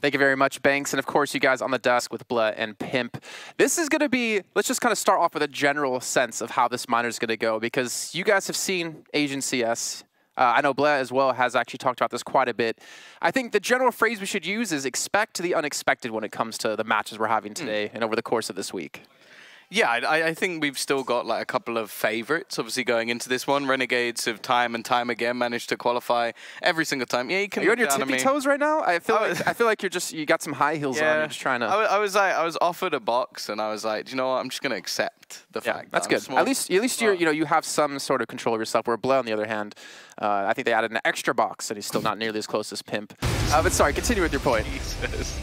Thank you very much, Banks. And of course, you guys on the desk with Blah and Pimp. This is going to be, let's just kind of start off with a general sense of how this minor is going to go, because you guys have seen Asian CS. I know Blah as well has actually talked about this quite a bit. I think the general phrase we should use is expect the unexpected when it comes to the matches we're having today and over the course of this week. Yeah, I think we've still got like a couple of favorites, obviously, going into this one. Renegades have time and time again managed to qualify every single time. Yeah, you can. Are you on your tippy toes right now? I feel like you got some high heels on. You're just trying to. I was offered a box, and I was like, do you know what? I'm just gonna accept the fact. That's that good. At least you have some sort of control of yourself. Where Blah, on the other hand, I think they added an extra box, and he's still not nearly as close as Pimp. But sorry, continue with your point. Jesus.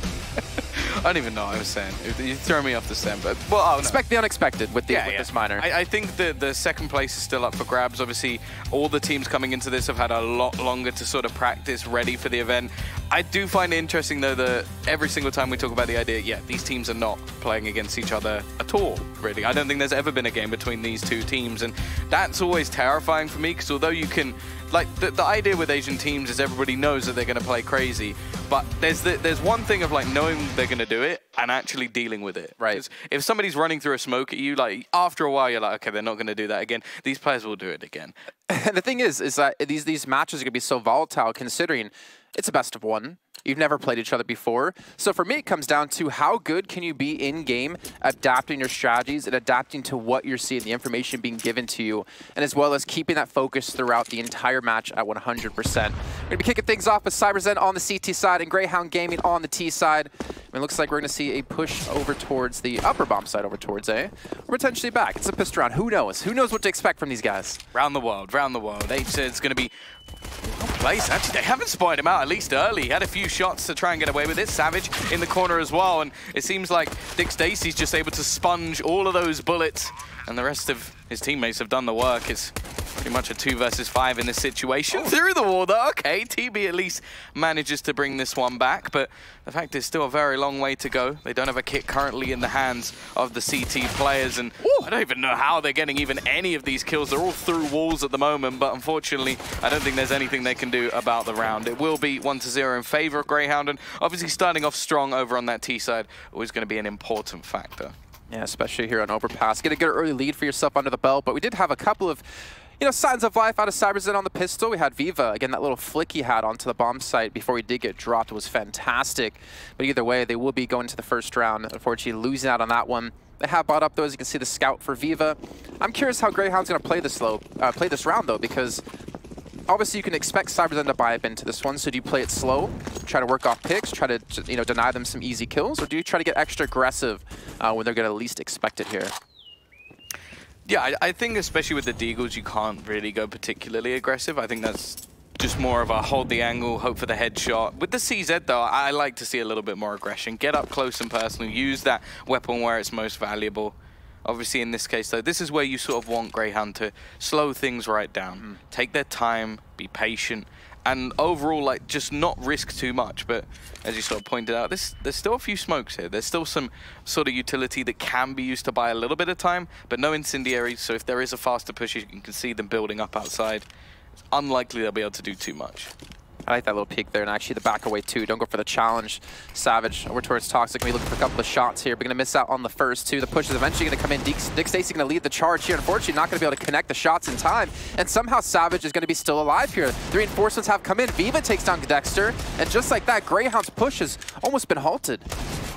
I don't even know what I was saying. You throw me off the scent, but well, expect the unexpected with this minor. I think the second place is still up for grabs. Obviously, all the teams coming into this have had a lot longer to sort of practice, ready for the event. I do find it interesting though that every single time we talk about the idea, these teams are not playing against each other at all. Really, I don't think there's ever been a game between these two teams, and that's always terrifying for me. Because although you can. Like, the idea with Asian teams is everybody knows that they're going to play crazy, but there's one thing of, like, knowing they're going to do it and actually dealing with it. Right. If somebody's running through a smoke at you, like, after a while, you're like, okay, they're not going to do that again. These players will do it again. And the thing is that these matches are going to be so volatile, considering it's a best of one. You've never played each other before. So for me, it comes down to how good can you be in-game, adapting your strategies and adapting to what you're seeing, the information being given to you, and as well as keeping that focus throughout the entire match at 100%. We're going to be kicking things off with CyberZen on the CT side and Grayhound Gaming on the T side. It looks like we're going to see a push over towards the upper bomb side, over towards A. Or potentially back. It's a pistol round. Who knows? Who knows what to expect from these guys? Round the world, round the world. H said it's going to be well placed. Actually, they haven't spotted him out, at least early. He had a few shots to try and get away with it. Savage in the corner as well. And it seems like Dick Stacey's just able to sponge all of those bullets. And the rest of his teammates have done the work. It's pretty much a 2 versus 5 in this situation. Through the wall, though. Okay, TB at least manages to bring this one back. But the fact is still a very long way to go. They don't have a kit currently in the hands of the CT players. And I don't even know how they're getting even any of these kills. They're all through walls at the moment. But unfortunately, I don't think there's anything they can do about the round. It will be 1-0 in favor of Grayhound. And obviously starting off strong over on that T side always going to be an important factor. Yeah, especially here on Overpass. Get a good early lead for yourself under the belt, but we did have a couple of signs of life out of CyberZen on the pistol. We had Viva, again, that little flick he had onto the bomb site before he did get dropped was fantastic. But either way, they will be going to the first round, unfortunately losing out on that one. They have bought up, though, as you can see, the scout for Viva. I'm curious how Grayhound's going to play this round, though, because obviously you can expect CyberZen to buy up into this one, so do you play it slow, try to work off picks, try to deny them some easy kills, or do you try to get extra aggressive when they're going to least expect it here? Yeah, I think especially with the Deagles, you can't really go particularly aggressive. I think that's just more of a hold the angle, hope for the headshot. With the CZ, though, I like to see a little bit more aggression. Get up close and personal, use that weapon where it's most valuable. Obviously, in this case, though, this is where you sort of want Grayhound to slow things right down. Take their time, be patient, and overall, like, just not risk too much. But as you sort of pointed out, there's still a few smokes here. There's still some sort of utility that can be used to buy a little bit of time, but no incendiaries. So if there is a faster push, you can see them building up outside. It's unlikely they'll be able to do too much. I like that little peek there, and actually the back away too. Don't go for the challenge. Savage over towards Toxic. We looking for a couple of shots here, but gonna miss out on the first two. The push is eventually gonna come in. Dick Stacey gonna lead the charge here. Unfortunately, not gonna be able to connect the shots in time, and somehow Savage is gonna be still alive here. The reinforcements have come in. Viva takes down Dexter, and just like that, Grayhound's push has almost been halted.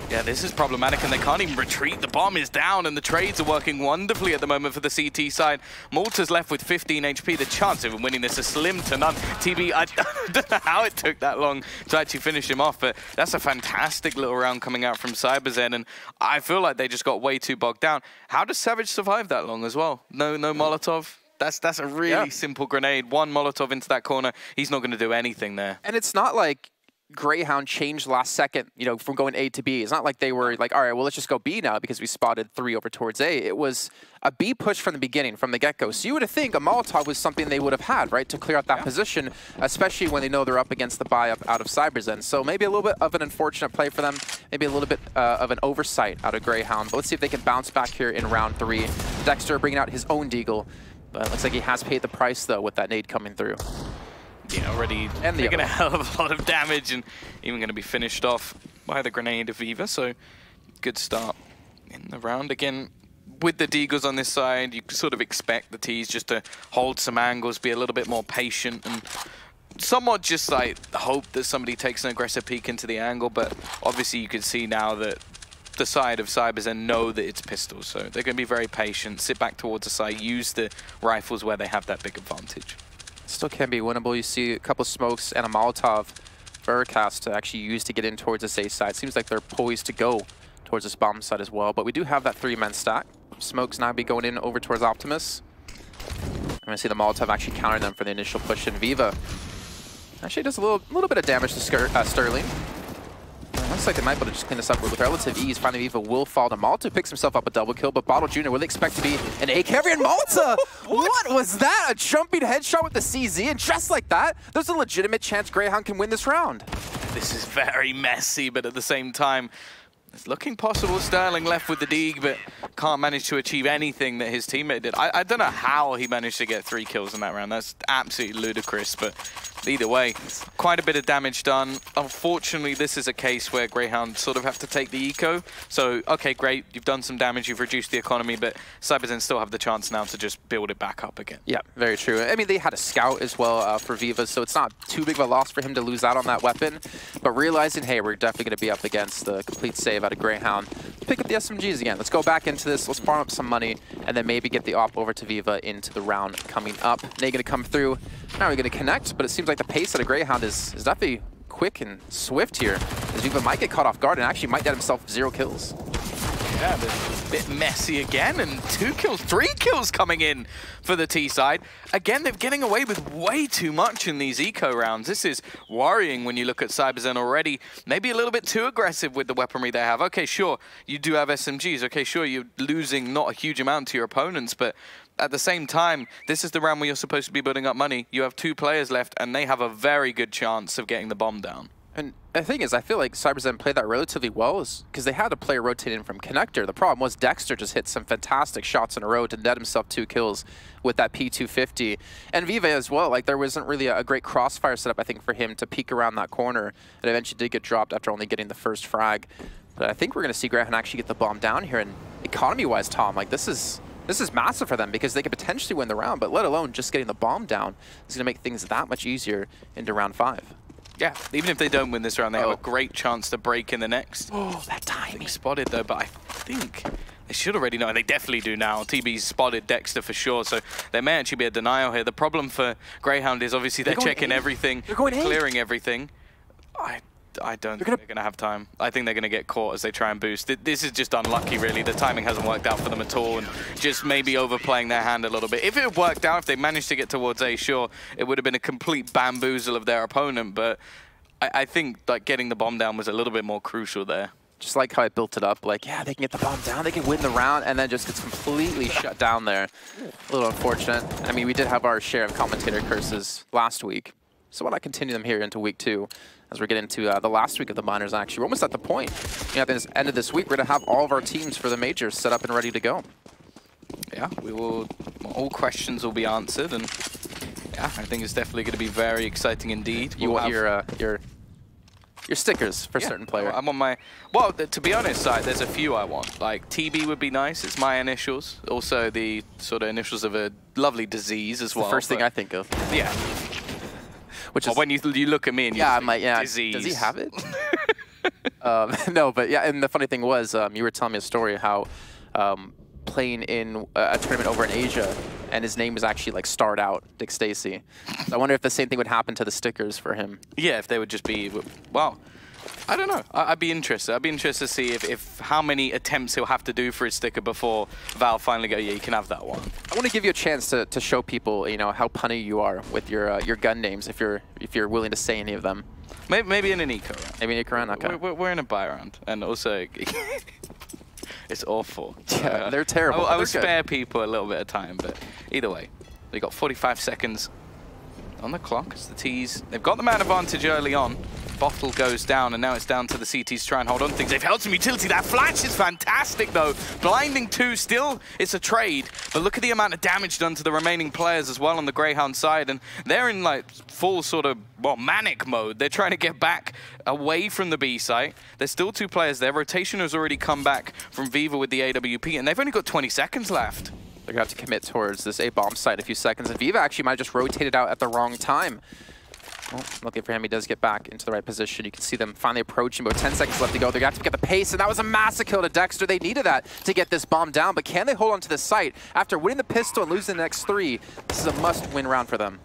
Yeah, this is problematic, and they can't even retreat. The bomb is down, and the trades are working wonderfully at the moment for the CT side. Malta's left with 15 HP. The chance of him winning this is slim to none. TB, I don't know how it took that long to actually finish him off, but that's a fantastic little round coming out from CyberZen, and I feel like they just got way too bogged down. How does Savage survive that long as well? No Molotov? That's a really simple grenade. One Molotov into that corner. He's not going to do anything there. And it's not like Grayhound changed last second, from going A to B. It's not like they were like, all right, well, let's just go B now because we spotted 3 over towards A. It was a B push from the beginning, from the get-go. So you would think a Molotov was something they would have had, right, to clear out that position, especially when they know they're up against the buy up out of CyberZen. So maybe a little bit of an unfortunate play for them, maybe a little bit of an oversight out of Grayhound. But let's see if they can bounce back here in round 3. Dexter bringing out his own Deagle, but it looks like he has paid the price, though, with that nade coming through. Yeah, already taking a hell of a lot of damage and even going to be finished off. by the grenade of Viva, so good start in the round. Again, with the Deagles on this side, you sort of expect the T's just to hold some angles, be a little bit more patient, and somewhat just like hope that somebody takes an aggressive peek into the angle, but obviously you can see now that the side of CyberZen know that it's pistols, so they're going to be very patient, sit back towards the side, use the rifles where they have that big advantage. Still can be winnable. You see a couple of smokes and a Molotov for Overpass to actually use to get in towards this A side. Seems like they're poised to go towards this bomb side as well, but we do have that 3-man stack. Smokes now be going in over towards Optimus. I'm going to see the Molotov actually countering them for the initial push in Viva. Actually does a little bit of damage to Sterling. Looks like they might be able to just clean this up with relative ease. Finally, Viva will fall to Malta, picks himself up a double kill, but Bottle Jr. will expect to be an A-carry in Malta. What was that? A jumping headshot with the CZ, and just like that, there's a legitimate chance Grayhound can win this round. This is very messy, but at the same time, it's looking possible. Sterling left with the Deag, but can't manage to achieve anything that his teammate did. I don't know how he managed to get 3 kills in that round. That's absolutely ludicrous, but either way, quite a bit of damage done. Unfortunately, this is a case where Grayhound sort of have to take the eco. So, okay, great, you've done some damage, you've reduced the economy, but CyberZen still have the chance now to just build it back up again. Yeah, very true. I mean, they had a scout as well for Viva, so it's not too big of a loss for him to lose out on that weapon. But realizing, hey, we're definitely going to be up against the complete save out of Grayhound. Pick up the SMGs again. Let's go back into this. Let's farm up some money, and then maybe get the op over to Viva into the round coming up. They're going to come through. Now we're going to connect, but it seems like the pace at a Grayhound is definitely quick and swift here, as Viva might get caught off guard and actually might get himself 0 kills. Yeah, a bit messy again, and 2 kills, 3 kills coming in for the T side. Again, they're getting away with way too much in these eco rounds. This is worrying when you look at CyberZen already. Maybe a little bit too aggressive with the weaponry they have. Okay, sure, you do have SMGs. Okay, sure, you're losing not a huge amount to your opponents, but at the same time, this is the round where you're supposed to be building up money. You have 2 players left, and they have a very good chance of getting the bomb down. And the thing is, I feel like CyberZen played that relatively well because they had a player rotate in from Connector. The problem was Dexter just hit some fantastic shots in a row to net himself 2 kills with that P250. And Viva as well, like there wasn't really a great crossfire setup, I think, for him to peek around that corner. It eventually did get dropped after only getting the first frag. But I think we're going to see Grayhound actually get the bomb down here. And economy-wise, Tom, like this is massive for them because they could potentially win the round, but let alone just getting the bomb down is going to make things that much easier into round 5. Yeah, even if they don't win this round, they have a great chance to break in the next. Oh, that timing. Spotted though, but I think they should already know. They definitely do now. TB's spotted Dexter for sure, so there may actually be a denial here. The problem for Grayhound is obviously they're checking everything, clearing everything. I don't think they're going to have time. I think they're going to get caught as they try and boost. This is just unlucky, really. The timing hasn't worked out for them at all, and just maybe overplaying their hand a little bit. If it had worked out, if they managed to get towards A, sure, it would have been a complete bamboozle of their opponent, but I think like getting the bomb down was a little bit more crucial there. Just like how I built it up, like, yeah, they can get the bomb down, they can win the round, and then just gets completely shut down there. A little unfortunate. I mean, we did have our share of commentator curses last week, so why not continue them here into week 2? As we get into the last week of the minors, actually. We're almost at the point. You know, at the end of this week, we're going to have all of our teams for the majors set up and ready to go. Yeah, we will. All questions will be answered, and yeah, I think it's definitely going to be very exciting indeed. You want your stickers for certain players. I'm on my. Well, to be honest, there's a few I want. Like TB would be nice. It's my initials. Also, the sort of initials of a lovely disease as well. The first thing I think of. Yeah. Which is when you look at me and you I'm like, yeah, disease. Does he have it? No, but yeah, and the funny thing was, you were telling me a story how playing in a tournament over in Asia, and his name was actually like starred out, Dick Stacy. So I wonder if the same thing would happen to the stickers for him. Yeah, if they would just be, well, I don't know. I'd be interested. I'd be interested to see if how many attempts he'll have to do for his sticker before Valve finally go, yeah, you can have that one. I want to give you a chance to show people, you know, how punny you are with your gun names, if you're willing to say any of them. Maybe in an eco round. Maybe an eco round. Okay. We're in a buy round, and also it's awful. Yeah, they're terrible. I would spare people a little bit of time, but either way, we got 45 seconds. on the clock as the T's, they've got the man advantage early on. Bottle goes down, and now it's down to the CTs to try and hold on to things. They've held some utility. That flash is fantastic, though. Blinding 2 still, it's a trade. But look at the amount of damage done to the remaining players as well on the Grayhound side. And they're in, like, full sort of, well, manic mode. They're trying to get back away from the B site. There's still 2 players there. Rotation has already come back from Viva with the AWP, and they've only got 20 seconds left. They're going to have to commit towards this A-bomb site in a few seconds. And Viva actually might have just rotated out at the wrong time. Well, lucky for him, he does get back into the right position. You can see them finally approaching, about 10 seconds left to go. They're going to have to get the pace, and that was a massive kill to Dexter. They needed that to get this bomb down, but can they hold on to this site? After winning the pistol and losing the next 3, this is a must-win round for them.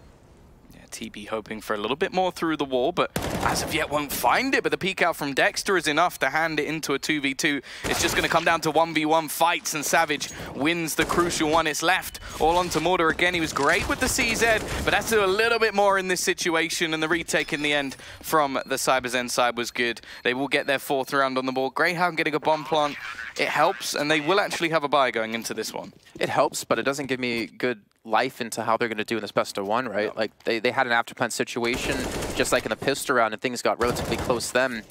TB hoping for a little bit more through the wall, but as of yet won't find it. But the peek out from Dexter is enough to hand it into a 2v2. It's just going to come down to 1v1 fights, and Savage wins the crucial one. It's left all onto Mortar again. He was great with the CZ, but has to do a little bit more in this situation, and the retake in the end from the CyberZen side was good. They will get their 4th round on the board. Grayhound getting a bomb plant, it helps, and they will actually have a bye going into this one. It helps, but it doesn't give me good life into how they're going to do in this best of 1, right? No. Like, they had an afterplant situation, just like in the pistol round, and things got relatively close then.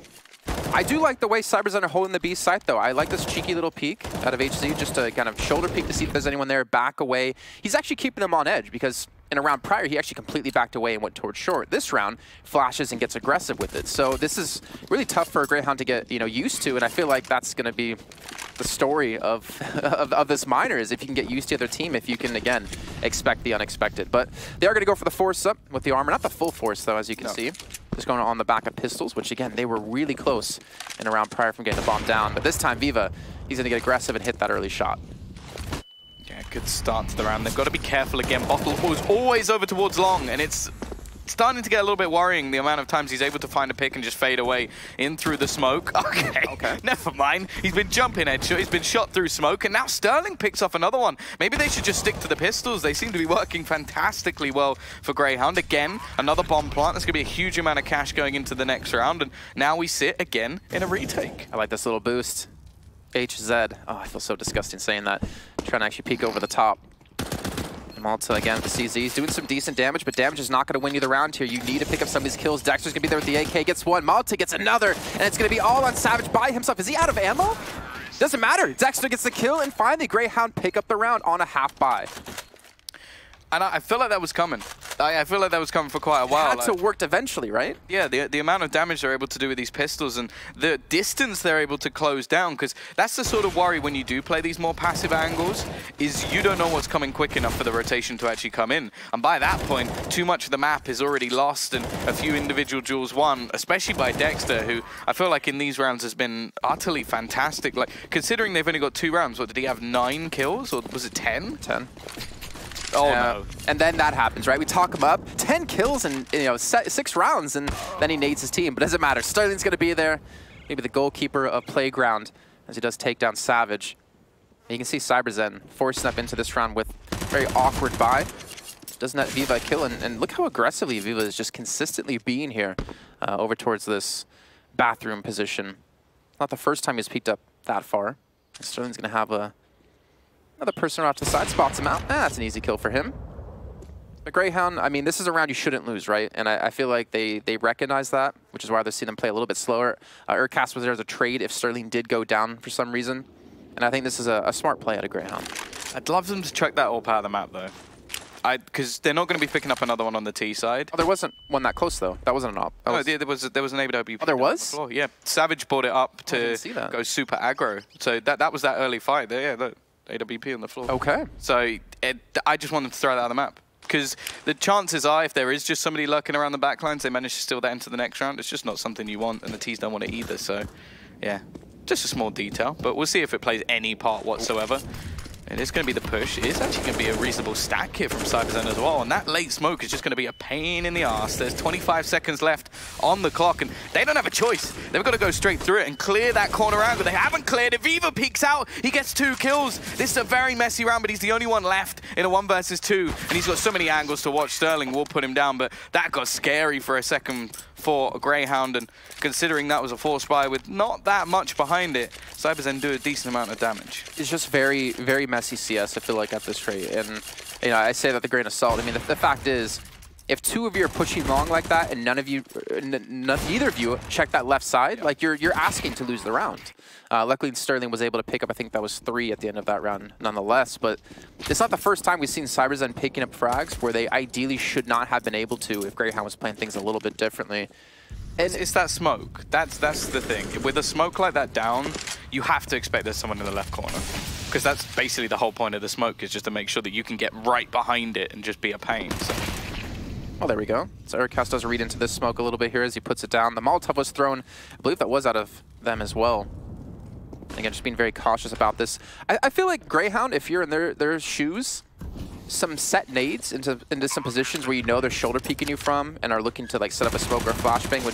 I do like the way CyberZen are holding the B site, though. I like this cheeky little peek out of HZ, just to kind of shoulder peek to see if there's anyone there, back away. He's actually keeping them on edge, because in a round prior, he actually completely backed away and went towards short. This round, flashes and gets aggressive with it. So this is really tough for a Grayhound to get, used to, and I feel like that's going to be the story of this minor, is if you can get used to the other team, if you can, again, expect the unexpected. But they are going to go for the force up with the armor. Not the full force, though, as you can see. Just going on the back of pistols, which, again, they were really close in a round prior from getting the bomb down. But this time, Viva, he's going to get aggressive and hit that early shot. Yeah, good start to the round. They've got to be careful again. Bottle was always over towards long, and it's starting to get a little bit worrying, the amount of times he's able to find a pick and just fade away in through the smoke. Okay. Never mind. He's been jumping headshot, he's been shot through smoke, and now Sterling picks off another one. Maybe they should just stick to the pistols. They seem to be working fantastically well for Grayhound. Again, another bomb plant. There's going to be a huge amount of cash going into the next round, and now we sit again in a retake. I like this little boost. HZ. Oh, I feel so disgusting saying that. Trying to actually peek over the top. Malta again with the CZ. He's doing some decent damage, but damage is not going to win you the round here. You need to pick up some of these kills. Dexter's going to be there with the AK. Gets one. Malta gets another. And it's going to be all on Savage by himself. Is he out of ammo? Doesn't matter. Dexter gets the kill, and finally Grayhound pick up the round on a half buy. And I feel like that was coming. I feel like that was coming for quite a while. It had to work eventually, right? Yeah, the amount of damage they're able to do with these pistols and the distance they're able to close down, because that's the sort of worry when you do play these more passive angles, is you don't know what's coming quick enough for the rotation to actually come in. And by that point, too much of the map is already lost and a few individual duels won, especially by Dexter, who I feel like in these rounds has been utterly fantastic. Like, considering they've only got 2 rounds, what, did he have 9 kills, or was it 10? 10. Oh, no. And then that happens, right? We talk him up. 10 kills in 6 rounds, and then he nades his team. But it doesn't matter. Sterling's going to be there. Maybe the goalkeeper of Playground, as he does take down Savage. And you can see CyberZen forcing up into this round with a very awkward buy. Doesn't let Viva a kill. And look how aggressively Viva is just consistently being here over towards this bathroom position. Not the first time he's peeked up that far. Sterling's going to have another person off to the side, spots him out. That's an easy kill for him. But Grayhound, I mean, this is a round you shouldn't lose, right? And I feel like they recognize that, which is why they're seeing them play a little bit slower. Urcast was there as a trade if Sterling did go down for some reason. And I think this is a smart play out of Grayhound. I'd love them to check that all part of the map, though. Because they're not going to be picking up another one on the T side. Oh, there wasn't one that close, though. That wasn't an op. No, there was an AWP. Oh, there was? The yeah, Savage brought it up to go super aggro. So that was that early fight there. Yeah, look. AWP on the floor. Okay. So I just want them to throw that out of the map. Because the chances are, if there is just somebody lurking around the backlines, they manage to steal that into the next round. It's just not something you want, and the T's don't want it either. So, yeah, just a small detail. But we'll see if it plays any part whatsoever. It is going to be the push. It is actually going to be a reasonable stack here from CyberZen as well. And that late smoke is just going to be a pain in the arse. There's 25 seconds left on the clock, and they don't have a choice. They've got to go straight through it and clear that corner angle. They haven't cleared it. Viva peeks out. He gets 2 kills. This is a very messy round, but he's the only one left in a 1 versus 2. And he's got so many angles to watch. Sterling will put him down, but that got scary for a second for Grayhound, and considering that was a force buy with not that much behind it, CyberZen do a decent amount of damage. It's just very, very messy CS, I feel like, at this rate. And, I say that with a grain of salt. I mean, the fact is, if two of you are pushing long like that and neither of you check that left side, like you're asking to lose the round. Luckily, Sterling was able to pick up, I think that was 3 at the end of that round nonetheless, but it's not the first time we've seen CyberZen picking up frags where they ideally should not have been able to if Grayhound was playing things a little bit differently. And it's that smoke. That's the thing. With a smoke like that down, you have to expect there's someone in the left corner. Because that's basically the whole point of the smoke, is just to make sure that you can get right behind it and just be a pain. So. Oh, there we go. So Overpass does read into this smoke a little bit here as he puts it down. The Molotov was thrown. I believe that was out of them as well. Again, just being very cautious about this. I feel like Grayhound, if you're in their shoes, some set nades into some positions where you know they're shoulder peeking you from and are looking to like set up a smoke or a flashbang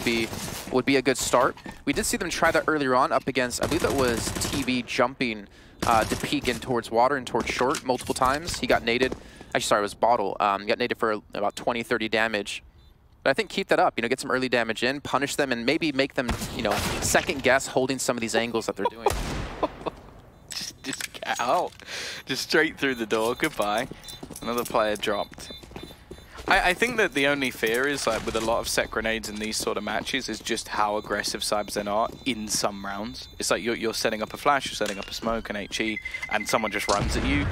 would be a good start. We did see them try that earlier on up against, I believe that was TB jumping to peek in towards water and towards short multiple times. He got naded. Actually, sorry, it was Bottle. Got naded for about 20, 30 damage. But I think keep that up, you know, get some early damage in, punish them, and maybe make them, you know, second guess holding some of these angles that they're doing. Just get out. Just straight through the door. Goodbye. Another player dropped. I think that the only fear is, like, with a lot of set grenades in these sort of matches, is just how aggressive CyberZen are in some rounds. It's like you're setting up a flash, you're setting up a smoke, an HE, and someone just runs at you.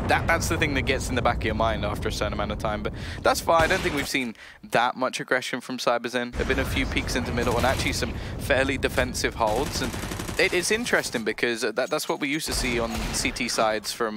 That's the thing that gets in the back of your mind after a certain amount of time. But that's fine. I don't think we've seen that much aggression from CyberZen. There have been a few peaks into middle and actually some fairly defensive holds. And it's interesting because that's what we used to see on CT sides from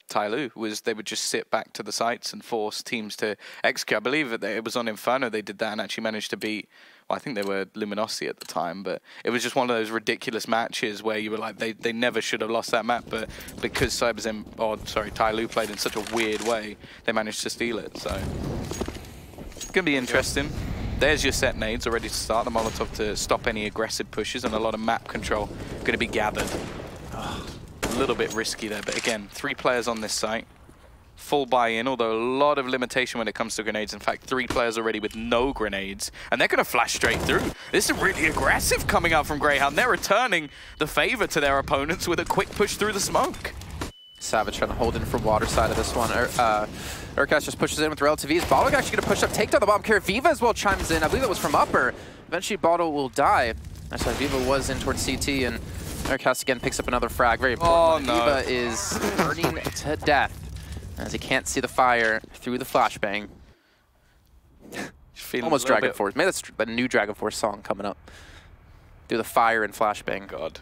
Tyloo, was they would just sit back to the sites and force teams to execute. I believe it was on Inferno they did that and actually managed to beat, well, I think they were Luminosity at the time, but it was just one of those ridiculous matches where you were like, they never should have lost that map, but because Tyloo played in such a weird way, they managed to steal it. So it's going to be interesting. There's your set nades already to start, the Molotov to stop any aggressive pushes, and a lot of map control going to be gathered. Oh, a little bit risky there, but again, 3 players on this site. Full buy-in, although a lot of limitation when it comes to grenades. In fact, 3 players already with no grenades, and they're going to flash straight through. This is really aggressive coming out from Grayhound. They're returning the favor to their opponents with a quick push through the smoke. Savage trying to hold in from water side of this one. Overpass just pushes in with relative ease. Bottle actually going to push up, take down the bomb carrier. Viva as well chimes in. I believe that was from upper. Eventually, Bottle will die. Actually, Viva was in towards CT, and Overpass again picks up another frag. Very important. Oh, no. Viva is burning to death as he can't see the fire through the flashbang. Almost Dragon Force. Maybe that's a new Dragon Force song coming up. Through the fire and flashbang. God.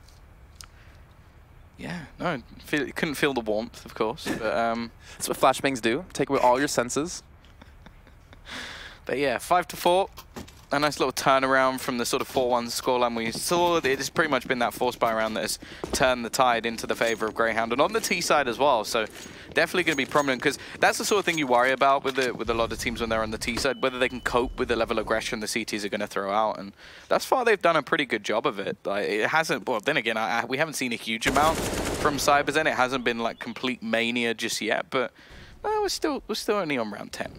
Yeah, no, couldn't feel the warmth, of course. But, that's what flashbangs do. Take away all your senses. But yeah, 5-4. A nice little turnaround from the sort of 4-1 scoreline we saw. It has pretty much been that force buy round that has turned the tide into the favor of Grayhound, and on the T side as well. So definitely going to be prominent, because that's the sort of thing you worry about with a lot of teams when they're on the T side, whether they can cope with the level of aggression the CTs are going to throw out. And thus far they've done a pretty good job of it. Like, it hasn't. Well, then again, we haven't seen a huge amount from CyberZen. It hasn't been like complete mania just yet, but we're still only on round 10.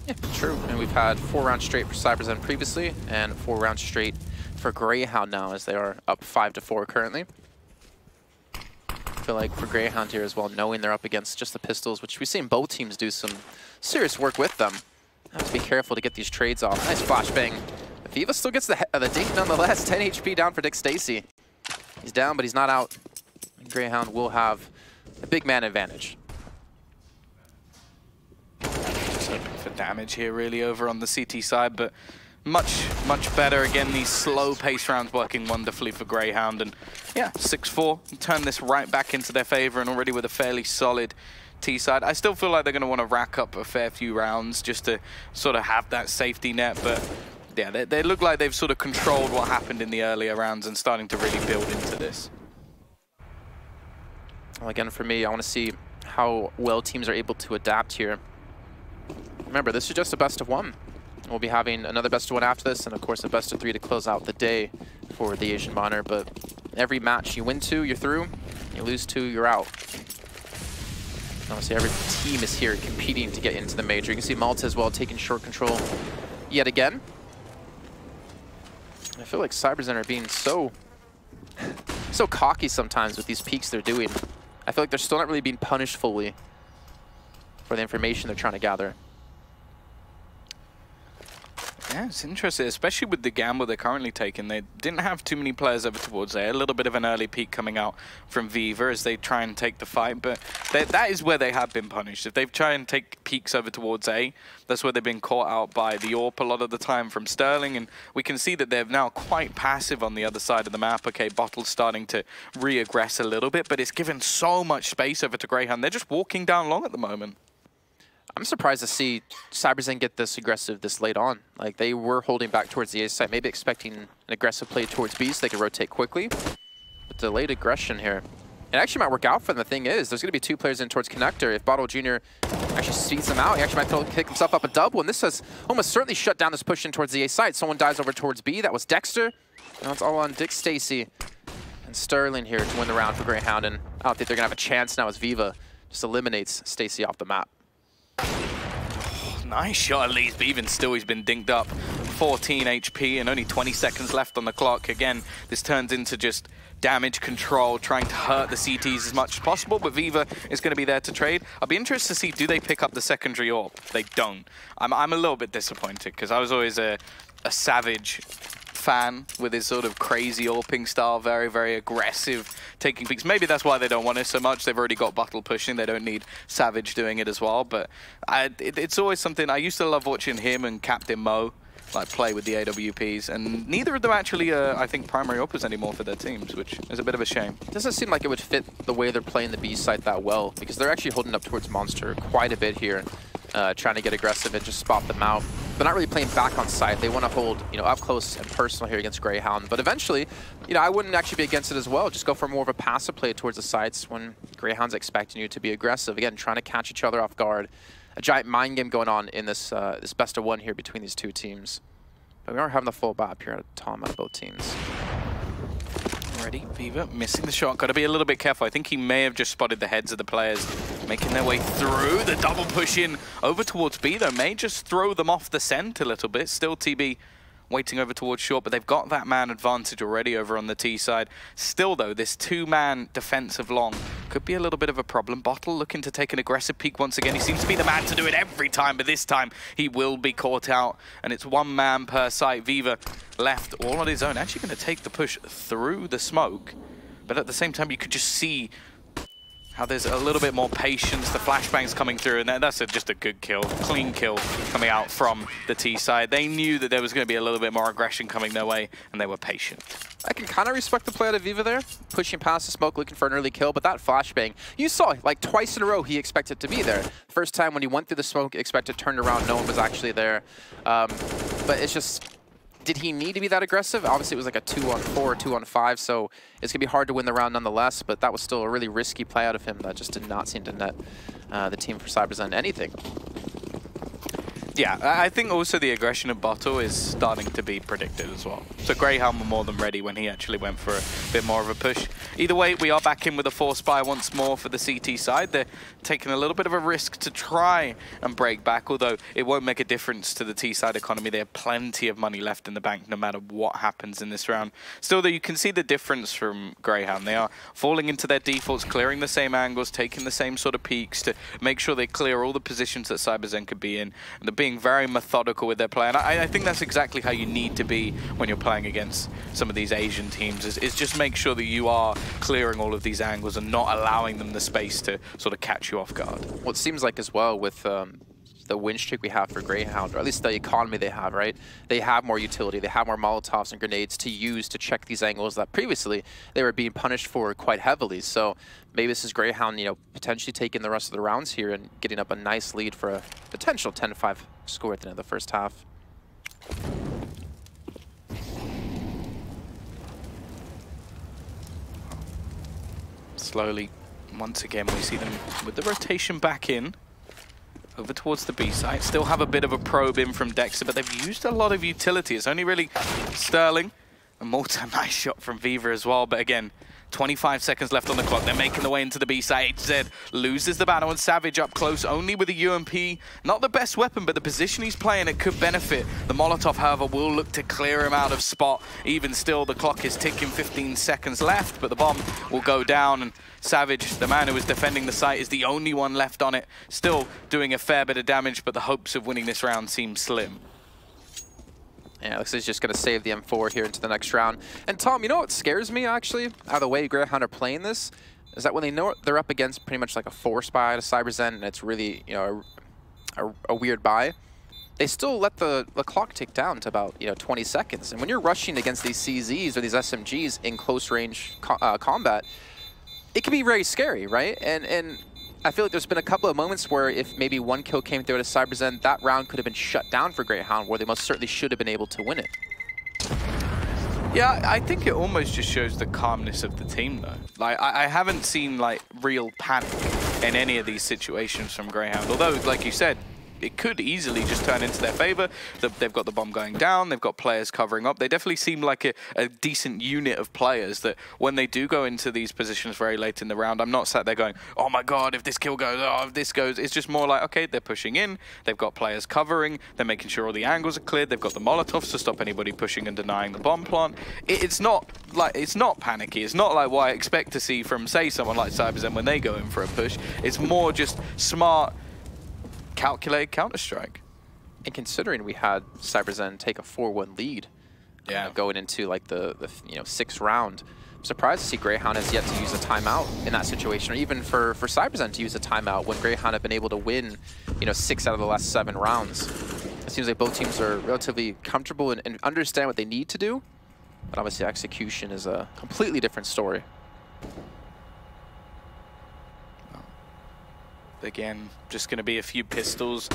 Yeah, true. And we've had 4 rounds straight for CyberZen previously, and 4 rounds straight for Grayhound now, as they are up 5-4 currently. I feel like for Grayhound here as well, knowing they're up against just the pistols, which we've seen both teams do some serious work with them. Have to be careful to get these trades off. Nice flashbang. Viva still gets the dink nonetheless. 10 HP down for Dick Stacy. He's down, but he's not out. And Grayhound will have a big man advantage. For damage here really over on the CT side, but much better. Again, these slow pace rounds working wonderfully for Grayhound, and yeah, 6-4 turn this right back into their favor, and already with a fairly solid T side. I still feel like they're going to want to rack up a fair few rounds just to sort of have that safety net, but yeah, they look like they've sort of controlled what happened in the earlier rounds and starting to really build into this. Well, again, for me, I want to see how well teams are able to adapt here. Remember, this is just a best of 1. We'll be having another best of 1 after this, and of course a best of 3 to close out the day for the Asian Minor. But every match you win 2, you're through. You lose 2, you're out. Obviously, every team is here competing to get into the major. You can see Malta as well taking short control yet again. I feel like CyberZen are being so cocky sometimes with these peaks they're doing. I feel like they're still not really being punished fully for the information they're trying to gather. Yeah, it's interesting, especially with the gamble they're currently taking. They didn't have too many players over towards A. A little bit of an early peek coming out from Viva as they try and take the fight, but that is where they have been punished. If they've tried and take peeks over towards A, that's where they've been caught out by the AWP a lot of the time from Sterling, and we can see that they're now quite passive on the other side of the map. Okay, Bottle's starting to re-aggress a little bit, but it's given so much space over to Grayhound. They're just walking down long at the moment. I'm surprised to see CyberZen get this aggressive this late on. Like, they were holding back towards the A side, maybe expecting an aggressive play towards B so they could rotate quickly. But delayed aggression here. It actually might work out for them. The thing is, there's going to be 2 players in towards Connector. If Bottle Jr. actually speeds them out, he actually might kick himself up a double. And this has almost certainly shut down this push in towards the A side. Someone dies over towards B. That was Dexter. Now it's all on Dick Stacy and Sterling here to win the round for Grayhound. And I don't think they're going to have a chance now as Viva just eliminates Stacy off the map. Nice shot at least, but even still he's been dinked up. 14 HP and only 20 seconds left on the clock. Again, this turns into just damage control, trying to hurt the CTs as much as possible, but Viva is going to be there to trade. I'll be interested to see, do they pick up the secondary AWP? They don't. I'm a little bit disappointed because I was always a Savage fan with his sort of crazy AWPing style, very, very aggressive, taking peeks. Maybe that's why they don't want it so much. They've already got Bottle pushing. They don't need Savage doing it as well. But it's always something. I used to love watching him and Captain Mo like play with the AWPs, and neither of them actually, I think, primary AWPers anymore for their teams, which is a bit of a shame. It doesn't seem like it would fit the way they're playing the B site that well, because they're actually holding up towards Monster quite a bit here, trying to get aggressive and just spot them out. They're not really playing back on site. They want to hold, up close and personal here against Grayhound. But eventually, I wouldn't actually be against it as well. Just go for more of a passive play towards the sites when Grayhound's expecting you to be aggressive. Again, trying to catch each other off guard. A giant mind game going on in this this best of one here between these 2 teams. But we are having the full map here at Tom out of both teams. Already, Viva missing the shot. Got to be a little bit careful. I think he may have just spotted the heads of the players making their way through. The double push in over towards B, though, may just throw them off the scent a little bit. Still TB waiting over towards short, but they've got that man advantage already over on the T side. Still, though, this 2-man defensive long could be a little bit of a problem. Bottle looking to take an aggressive peek once again. He seems to be the man to do it every time, but this time he will be caught out, and it's 1 man per site. Viva left all on his own, actually going to take the push through the smoke, but at the same time you could just see how there's a little bit more patience. The flashbangs coming through, and that's just a good kill, clean kill coming out from the T side. They knew that there was going to be a little bit more aggression coming their way, and they were patient. I can kind of respect the play out of Viva there, pushing past the smoke, looking for an early kill, but that flashbang, you saw, like, twice in a row he expected to be there. First time when he went through the smoke, expected, turned around, no one was actually there. But it's just, did he need to be that aggressive? Obviously, it was like a 2-on-4 or 2-on-5, so it's going to be hard to win the round nonetheless, but that was still a really risky play out of him that just did not seem to net the team for CyberZen anything. Yeah, I think also the aggression of Bottle is starting to be predicted as well. So Grayhound were more than ready when he actually went for a bit more of a push. Either way, we are back in with a force buy once more for the CT side. They're taking a little bit of a risk to try and break back, although it won't make a difference to the T side economy. They have plenty of money left in the bank no matter what happens in this round. Still, though, you can see the difference from Grayhound. They are falling into their defaults, clearing the same angles, taking the same sort of peaks to make sure they clear all the positions that CyberZen could be in. And they're being very methodical with their play, and I think that's exactly how you need to be when you're playing against some of these Asian teams, is just make sure that you are clearing all of these angles and not allowing them the space to sort of catch you off guard. Well, it seems like as well with the win streak we have for Grayhound, or at least the economy they have, right? They have more utility, they have more Molotovs and grenades to use to check these angles that previously they were being punished for quite heavily. So maybe this is Grayhound, potentially taking the rest of the rounds here and getting up a nice lead for a potential 10-5 score at the end of the first half. Slowly, once again, we see them with the rotation back in. Over towards the B side. Still have a bit of a probe in from Dexter, but they've used a lot of utility. It's only really Sterling. A nice shot from Viva as well, but again, 25 seconds left on the clock. They're making their way into the B side. HZ loses the battle, and Savage up close only with a UMP. Not the best weapon, but the position he's playing, it could benefit. The Molotov, however, will look to clear him out of spot. Even still, the clock is ticking, 15 seconds left, but the bomb will go down, and Savage, the man who was defending the site, is the only one left on it. Still doing a fair bit of damage, but the hopes of winning this round seem slim. Yeah, looks like he's just going to save the M4 here into the next round. And Tom, you know what scares me, actually, out of the way Grayhound are playing this, is that when they know they're up against pretty much like a force buy to CyberZen, and it's really, you know, a weird buy, they still let the clock tick down to about, you know, 20 seconds. And when you're rushing against these CZs or these SMGs in close range combat, it can be very scary, right? And I feel like there's been a couple of moments where if maybe one kill came through to CyberZen, that round could have been shut down for Grayhound, where they most certainly should have been able to win it. Yeah, I think it almost just shows the calmness of the team, though. Like, I haven't seen, like, real panic in any of these situations from Grayhound. Although, like you said, it could easily just turn into their favor. They've got the bomb going down. They've got players covering up. They definitely seem like a decent unit of players that when they do go into these positions very late in the round, I'm not sat there going, oh my God, if this kill goes, oh, if this goes. It's just more like, okay, they're pushing in. They've got players covering. They're making sure all the angles are cleared. They've got the Molotovs to stop anybody pushing and denying the bomb plant. It's not panicky. It's not like what I expect to see from, say, someone like CyberZen when they go in for a push. It's more just smart, calculated Counter-Strike. And considering we had CyberZen take a 4-1 lead, going into like the sixth round, I'm surprised to see Grayhound has yet to use a timeout in that situation, or even for CyberZen to use a timeout when Grayhound have been able to win, 6 out of the last 7 rounds. It seems like both teams are relatively comfortable and understand what they need to do, but obviously execution is a completely different story. Again, just going to be a few pistols.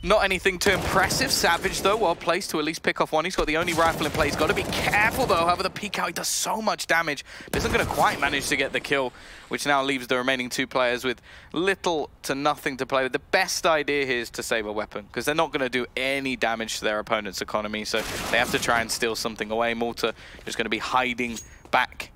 Not anything too impressive. Savage, though, well placed to at least pick off one. He's got the only rifle in play. He's got to be careful, though. However, the peek out, he does so much damage, but isn't going to quite manage to get the kill, which now leaves the remaining 2 players with little to nothing to play with. The best idea here is to save a weapon, because they're not going to do any damage to their opponent's economy, so they have to try and steal something away. Malta is going to be hiding back.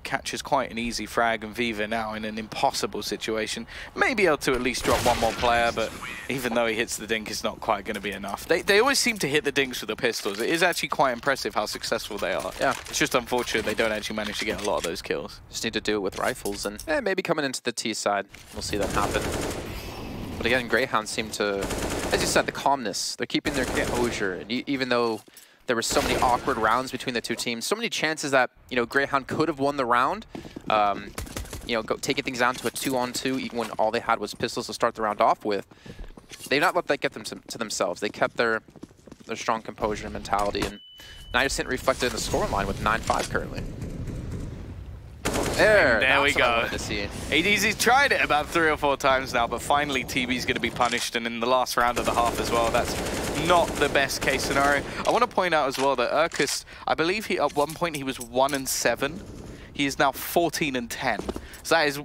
Catches quite an easy frag, and Viva now in an impossible situation. May be able to at least drop one more player, but even though he hits the dink, it's not quite going to be enough. They always seem to hit the dinks with the pistols. It is actually quite impressive how successful they are. Yeah, it's just unfortunate they don't actually manage to get a lot of those kills. Just need to do it with rifles, and maybe coming into the T side, we'll see that happen. But again, Grayhound seem to, as you said, the calmness. They're keeping their composure, and even though there were so many awkward rounds between the two teams, so many chances that, Grayhound could have won the round, taking things down to a 2-on-2, even when all they had was pistols to start the round off with. They've not let that get them to themselves. They kept their strong composure and mentality, and now you're seeing it reflected in the scoreline with 9-5 currently. There we go. He's tried it about 3 or 4 times now, but finally TB's going to be punished, and in the last round of the half as well. That's not the best case scenario. I want to point out as well that Urkus, I believe at one point he was 1-7. He is now 14-10. So that is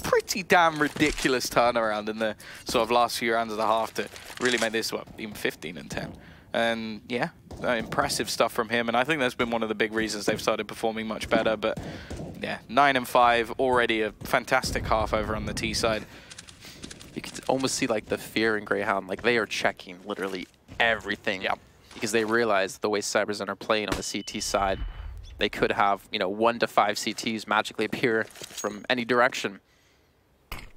pretty damn ridiculous turnaround in the sort of last few rounds of the half to really make this, even 15-10. And yeah, impressive stuff from him. And I think that's been one of the big reasons they've started performing much better. But yeah, 9-5, already a fantastic half over on the T side. You can almost see like the fear in Grayhound. Like they are checking literally everything. Yeah. Because they realize the way CyberZen are playing on the CT side, they could have, 1 to 5 CTs magically appear from any direction.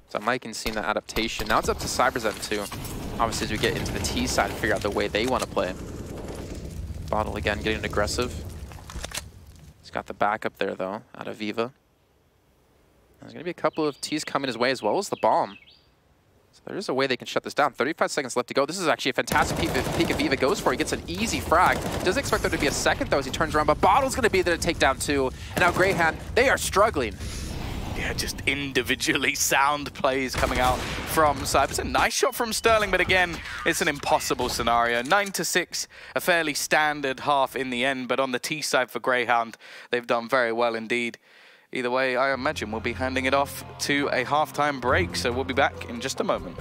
So I'm liking seeing that adaptation. Now it's up to CyberZen too. Obviously, as we get into the T side and figure out the way they want to play. Bottle again getting aggressive. He's got the backup there though, out of Viva. There's going to be a couple of Ts coming his way as well as the bomb. So there is a way they can shut this down. 35 seconds left to go. This is actually a fantastic peek Viva goes for. He gets an easy frag. Doesn't expect there to be a second though as he turns around, but Bottle's going to be there to take down 2. And now Grayhound, they are struggling. Yeah, just individually sound plays coming out from CyberZen. Nice shot from Sterling, but again, it's an impossible scenario. 9-6, a fairly standard half in the end, but on the T side for Grayhound, they've done very well indeed. Either way, I imagine we'll be handing it off to a halftime break, so we'll be back in just a moment.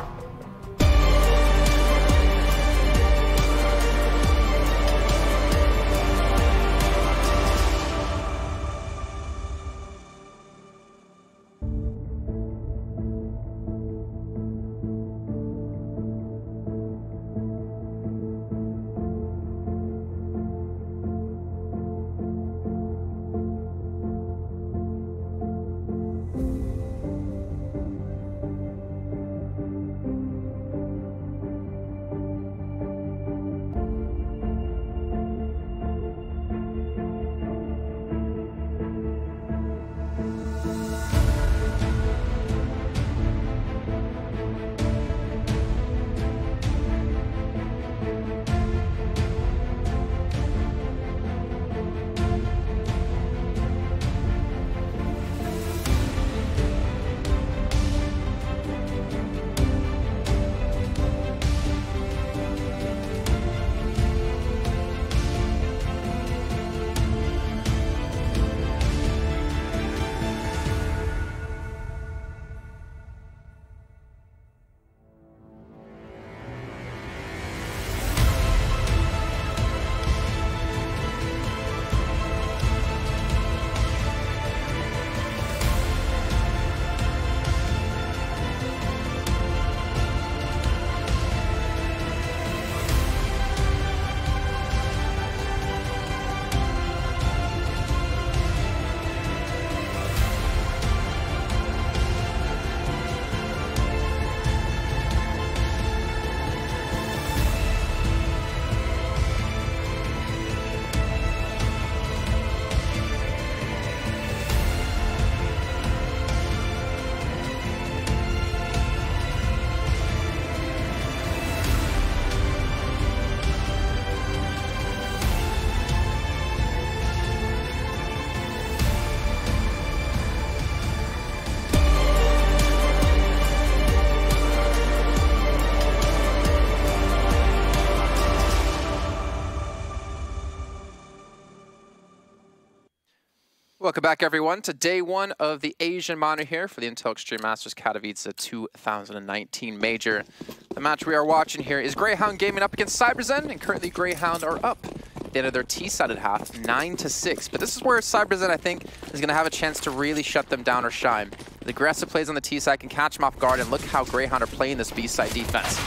Welcome back, everyone, to day one of the Asian Minor here for the Intel Extreme Masters Katowice 2019 Major. The match we are watching here is Grayhound gaming up against CyberZen, and currently Grayhound are up at the end of their T-sided half, 9-6. But this is where CyberZen, I think, is going to have a chance to really shut them down or shine. The aggressive plays on the T-side can catch them off guard, and look how Grayhound are playing this B-side defense.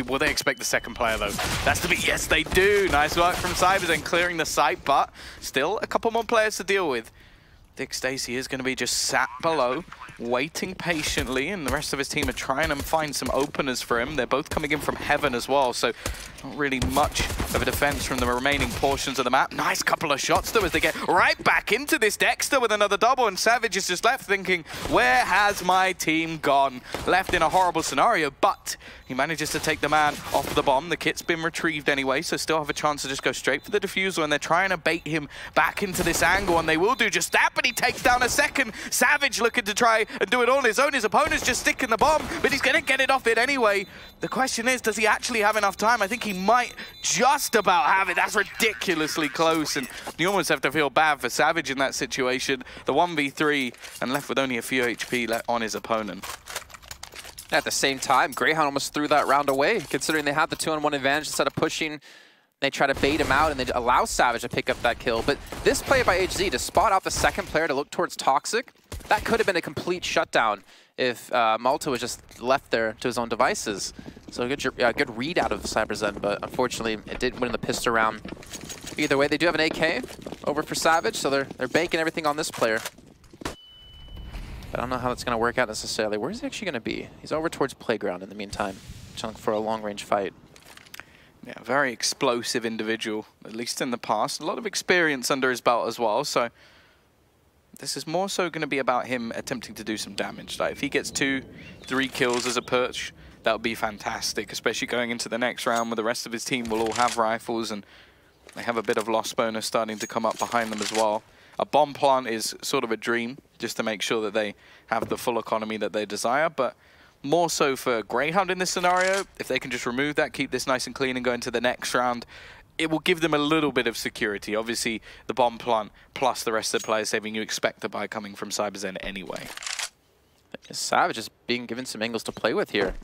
Will they expect the second player, though? That's the bit. Yes, they do. Nice work from CyberZen clearing the site, but still a couple more players to deal with. Dick Stacey is going to be just sat below, waiting patiently, and the rest of his team are trying to find some openers for him. They're both coming in from heaven as well, so not really much of a defense from the remaining portions of the map. Nice couple of shots, though, as they get right back into this. Dexter with another double, and Savage is just left thinking, where has my team gone? Left in a horrible scenario, but he manages to take the man off the bomb. The kit's been retrieved anyway, so still have a chance to just go straight for the defusal, and they're trying to bait him back into this angle, and they will do just that, but he takes down a second. Savage looking to try and do it all on his own. His opponent's just sticking the bomb, but he's going to get it off it anyway. The question is, does he actually have enough time? I think he might just about have it. That's ridiculously close, and you almost have to feel bad for Savage in that situation. The 1v3 and left with only a few HP left on his opponent. At the same time, Grayhound almost threw that round away, considering they had the 2-on-1 advantage. Instead of pushing, they try to bait him out, and they allow Savage to pick up that kill. But this play by HZ to spot out the second player to look towards Toxic, that could have been a complete shutdown if Malta was just left there to his own devices. So a good read out of CyberZen, but unfortunately it didn't win the pistol round. Either way, they do have an AK over for Savage, so they're banking everything on this player. I don't know how that's going to work out necessarily. Where's he actually going to be? He's over towards Playground in the meantime, trying for a long-range fight. Yeah, very explosive individual, at least in the past. A lot of experience under his belt as well, so this is more so going to be about him attempting to do some damage. Like if he gets 2-3 kills as a perch, that would be fantastic, especially going into the next round where the rest of his team will all have rifles, and they have a bit of loss bonus starting to come up behind them as well. A bomb plant is sort of a dream, just to make sure that they have the full economy that they desire, but more so for Grayhound in this scenario, if they can just remove that, keep this nice and clean and go into the next round, it will give them a little bit of security. Obviously, the bomb plant plus the rest of the player saving you expect to buy coming from CyberZen anyway. Savage is being given some angles to play with here.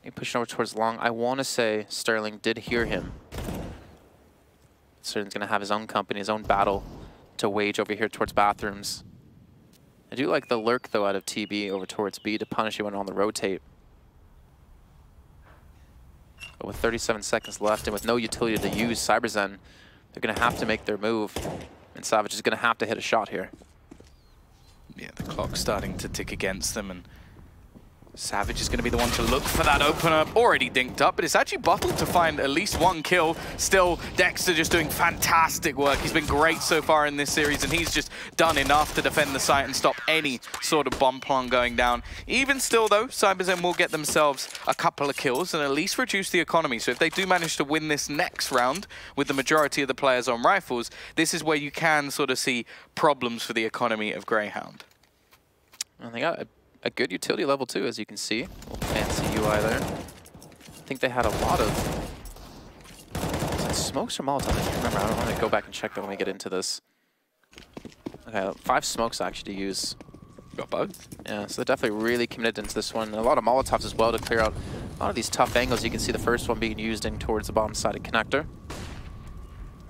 He pushing over towards long. I want to say Sterling did hear him. Sterling's going to have his own company, his own battle to wage over here towards bathrooms. I do like the lurk, though, out of TB over towards B to punish you when on the rotate. But with 37 seconds left and with no utility to use, CyberZen, they're going to have to make their move. And Savage is going to have to hit a shot here. Yeah, the clock's starting to tick against them, and Savage is going to be the one to look for that opener. Already dinked up, but it's actually bottled to find at least one kill. Still, Dexter just doing fantastic work. He's been great so far in this series, and he's just done enough to defend the site and stop any sort of bomb plant going down. Even still, though, CyberZen will get themselves a couple of kills and at least reduce the economy. So if they do manage to win this next round with the majority of the players on rifles, this is where you can sort of see problems for the economy of Grayhound. And they got a good utility level too, as you can see. A little fancy UI there. I think they had a lot of smokes or Molotov. I can't remember. I don't want to go back and check that when we get into this. Okay, 5 smokes actually to use. Got both. Yeah, so they're definitely really committed into this one. And a lot of Molotovs as well to clear out a lot of these tough angles. You can see the first one being used in towards the bottom-sided connector.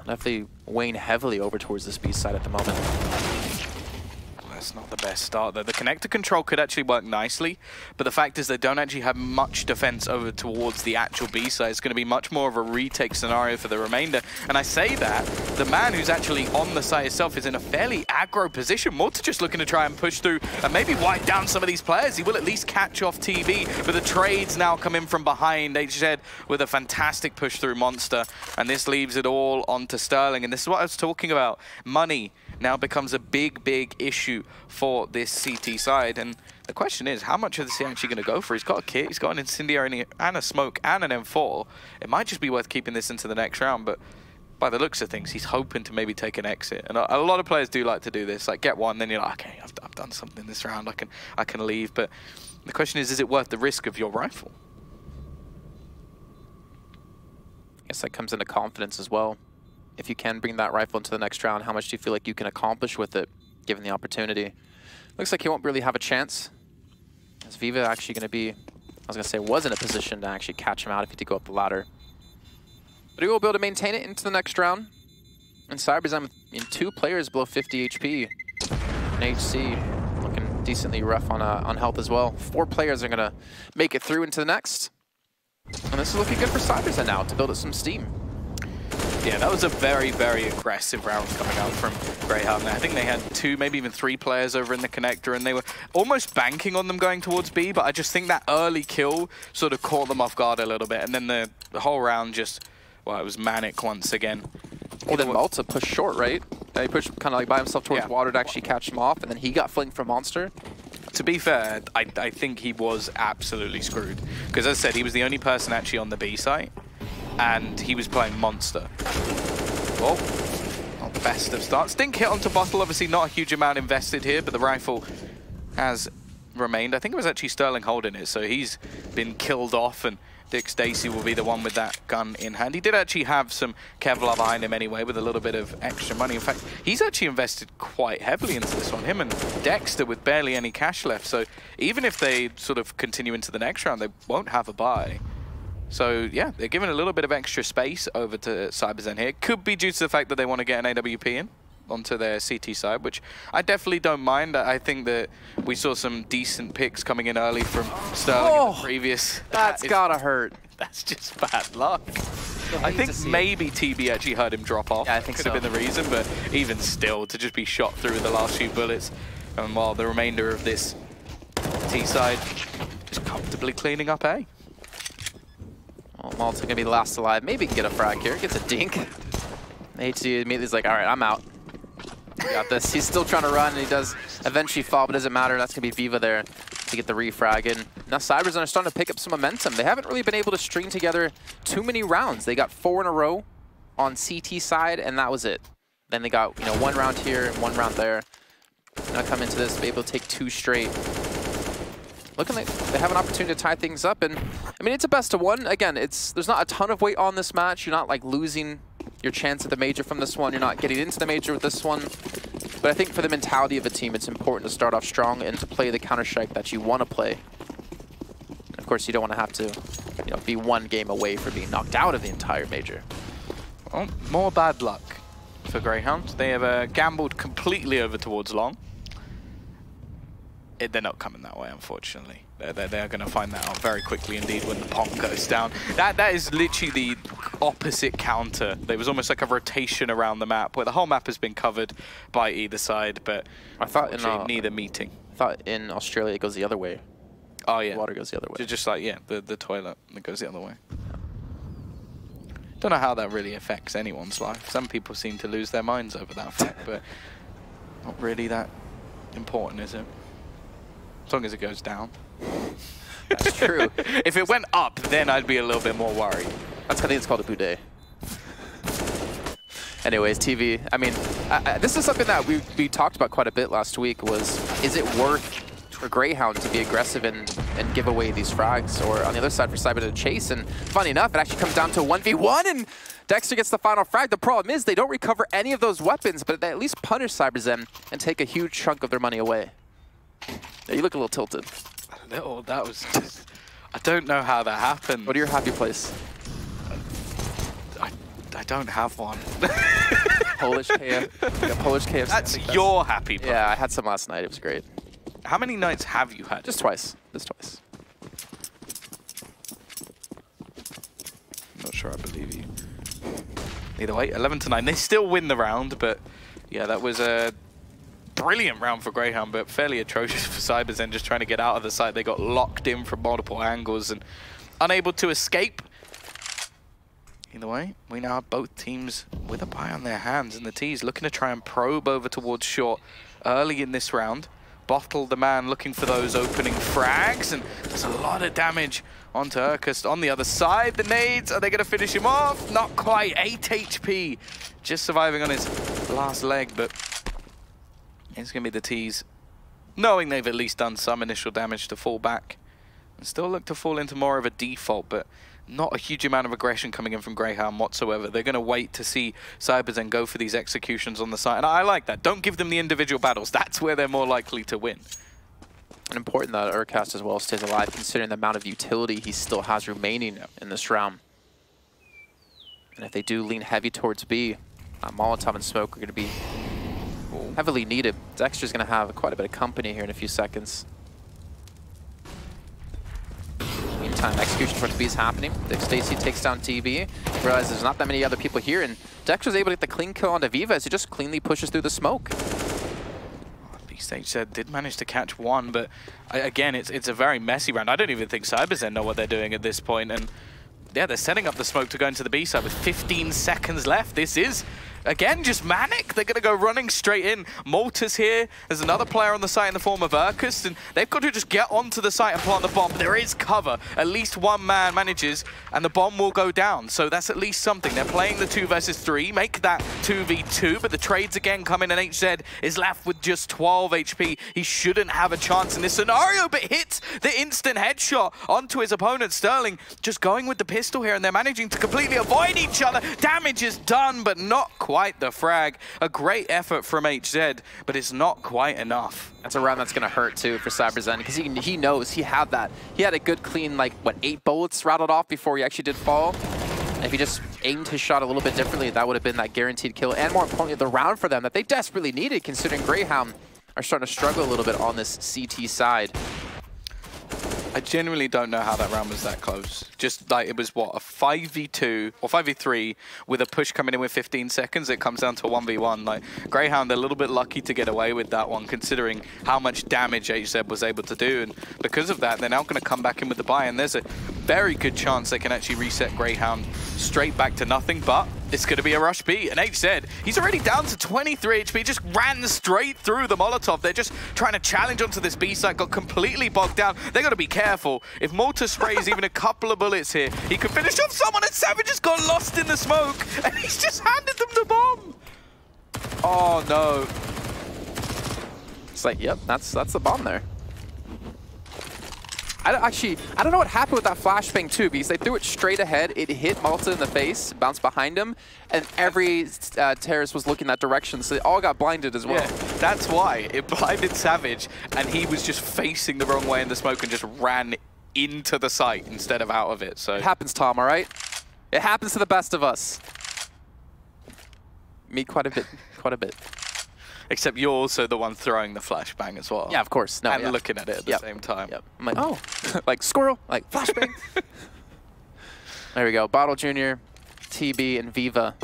Definitely weighing heavily over towards this B side at the moment. That's not the best start, though. The connector control could actually work nicely, but the fact is they don't actually have much defense over towards the actual B side. It's going to be much more of a retake scenario for the remainder. And I say that, the man who's actually on the site itself is in a fairly aggro position, more to just looking to try and push through and maybe wipe down some of these players. He will at least catch off TB, but the trades now come in from behind. HZ with a fantastic push through Monster, and this leaves it all onto Sterling. And this is what I was talking about. Money now becomes a big issue for this CT side, and the question is, how much of this is he actually going to go for? He's got a kit, he's got an incendiary and a smoke and an M4. It might just be worth keeping this into the next round, but by the looks of things, he's hoping to maybe take an exit. And a lot of players do like to do this, like get one, then you're like, okay, I've done something this round, I can leave. But the question is it worth the risk of your rifle? I guess that comes into confidence as well. if you can bring that rifle into the next round, how much do you feel like you can accomplish with it, given the opportunity? Looks like he won't really have a chance. Is Viva actually going to be, I was going to say, was in a position to actually catch him out if he did go up the ladder. But he will be able to maintain it into the next round. And CyberZen in 2 players below 50 HP. And HC looking decently rough on health as well. 4 players are going to make it through into the next. And this is looking good for CyberZen now to build up some steam. Yeah, that was a very, very aggressive round coming out from Grayhound. I think they had 2, maybe even 3 players over in the connector, and they were almost banking on them going towards B, but I just think that early kill sort of caught them off guard a little bit, and then the whole round just, well, it was manic once again. Well, then Malta pushed short, right? He pushed kind of like by himself towards water to actually catch him off, and then he got flanked from Monster. To be fair, I think he was absolutely screwed, because as I said, he was the only person actually on the B site, and he was playing Monster. Well, not the best of starts. Dink hit onto Bottle, obviously not a huge amount invested here, but the rifle has remained. I think it was actually Sterling holding it, so he's been killed off, and Dick Stacey will be the one with that gun in hand. He did actually have some Kevlar behind him anyway with a little bit of extra money. In fact, he's actually invested quite heavily into this one. Him and Dexter with barely any cash left. So even if they sort of continue into the next round, they won't have a buy. So yeah, they're giving a little bit of extra space over to CyberZen here. Could be due to the fact that they want to get an AWP in onto their CT side, which I definitely don't mind. I think that we saw some decent picks coming in early from Sterling in the previous. That's gotta hurt. That's just bad luck. I think maybe TB actually heard him drop off. Yeah, I think could have been the reason, but even still, to just be shot through the last few bullets, and while the remainder of this T side is comfortably cleaning up A. Well, Malta gonna be the last alive. Maybe he can get a frag here. Gets a dink. HC immediately is like, all right, I'm out. We got this. He's still trying to run, and he does eventually fall, but it doesn't matter. That's going to be Viva there to get the refrag in. Now CyberZen are starting to pick up some momentum. They haven't really been able to string together too many rounds. They got 4 in a row on CT side, and that was it. Then they got, you know, 1 round here and 1 round there. Now come into this, be able to take 2 straight. Looking like they have an opportunity to tie things up, and I mean, it's a best of 1. Again, there's not a ton of weight on this match. You're not like losing your chance at the major from this one. You're not getting into the major with this one. But I think for the mentality of a team, it's important to start off strong and to play the counter-strike that you want to play. And of course, you don't want to have to, you know, be 1 game away from being knocked out of the entire major. Well, more bad luck for Greyhound. They have gambled completely over towards long. They're not coming that way, unfortunately. They're going to find that out very quickly indeed when the pong goes down. That is literally the opposite counter. There was almost like a rotation around the map where the whole map has been covered by either side, but I thought neither meeting. I thought in Australia it goes the other way. Oh yeah. The water goes the other way. Just like, yeah, the toilet that goes the other way. Don't know how that really affects anyone's life. Some people seem to lose their minds over that fact, but not really that important, is it? As long as it goes down. That's true. If it went up, then I'd be a little bit more worried. I think it's called a boudet. Anyways, TV, I mean, this is something that we talked about quite a bit last week was, is it worth for Grayhound to be aggressive and give away these frags, or on the other side for Cyber to chase? And funny enough, it actually comes down to 1v1, and Dexter gets the final frag. The problem is they don't recover any of those weapons, but they at least punish CyberZen and take a huge chunk of their money away. Yeah, you look a little tilted. A little, that was just, I don't know how that happened. What are your happy place? I don't have one. Polish KFC. Polish KFC. That's your happy place. Yeah, I had some last night. It was great. How many nights have you had? Just twice. Just twice. I'm not sure I believe you. Either way, 11-9. They still win the round, but yeah, that was a brilliant round for Grayhound, but fairly atrocious for CyberZen, just trying to get out of the site. They got locked in from multiple angles and unable to escape. Either way, we now have both teams with a buy on their hands, and the T's looking to try and probe over towards short early in this round. Bottle the man looking for those opening frags, and there's a lot of damage onto Urkust. On the other side, the nades, are they going to finish him off? Not quite, 8 HP, just surviving on his last leg, but it's going to be the T's, knowing they've at least done some initial damage to fall back, and still look to fall into more of a default, but not a huge amount of aggression coming in from Grayhound whatsoever. They're going to wait to see CyberZen go for these executions on the site. And I like that. Don't give them the individual battles. That's where they're more likely to win. And important that Urcast as well stays alive, considering the amount of utility he still has remaining in this round. And if they do lean heavy towards B, Molotov and Smoke are going to be heavily needed. Dexter's going to have quite a bit of company here in a few seconds. Meantime, execution towards B is happening. Stacy takes down TB, realizes there's not that many other people here, and Dexter's able to get the clean kill onto Viva as he just cleanly pushes through the smoke. Stage said did manage to catch one, but again, it's a very messy round. I don't even think CyberZen know what they're doing at this point, and yeah, they're setting up the smoke to go into the B side with 15 seconds left. This is, again, just manic. They're going to go running straight in. Malta's here. There's another player on the site in the form of Urcast, and they've got to just get onto the site and plant the bomb. There is cover. At least one man manages, and the bomb will go down. So that's at least something. They're playing the 2 versus 3, make that 2v2, but the trades again come in, and HZ is left with just 12 HP. He shouldn't have a chance in this scenario, but hits the instant headshot onto his opponent. Sterling just going with the pistol here, and they're managing to completely avoid each other. Damage is done, but not quite the frag. A great effort from HZ, but it's not quite enough. That's a round that's going to hurt too for CyberZen, because he knows he had that. He had a good clean, like, what, 8 bullets rattled off before he actually did fall. And if he just aimed his shot a little bit differently, that would have been that guaranteed kill, and more importantly, the round for them that they desperately needed, considering Grayhound are starting to struggle a little bit on this CT side. I genuinely don't know how that round was that close. Just like it was, what, a 5v2 or 5v3 with a push coming in with 15 seconds. It comes down to a 1v1. Like, Grayhound, a little bit lucky to get away with that one, considering how much damage HZ was able to do. And because of that, they're now going to come back in with the buy. And there's a very good chance they can actually reset Grayhound straight back to nothing. But it's going to be a rush B. And HZ, he's already down to 23 HP, just ran straight through the Molotov. They're just trying to challenge onto this B site, got completely bogged down. They got to be careful. If Malta sprays even a couple of bullets here, he could finish off someone, and Savage has got lost in the smoke, and he's just handed them the bomb. Oh, no. It's like, yep, that's the bomb there. I don't know what happened with that flashbang too, because they threw it straight ahead. It hit Malta in the face, bounced behind him, and every terrorist was looking that direction, so they all got blinded as well. Yeah, that's why. It blinded Savage, and he was just facing the wrong way in the smoke and just ran into the site instead of out of it. So it happens, Tom, all right? It happens to the best of us. Me quite a bit. Except you're also the one throwing the flashbang as well. Yeah, of course. No, and looking at it at the same time. Yep. I'm like, oh, like squirrel, like flashbang. There we go. Bottle Jr., TB, and Viva.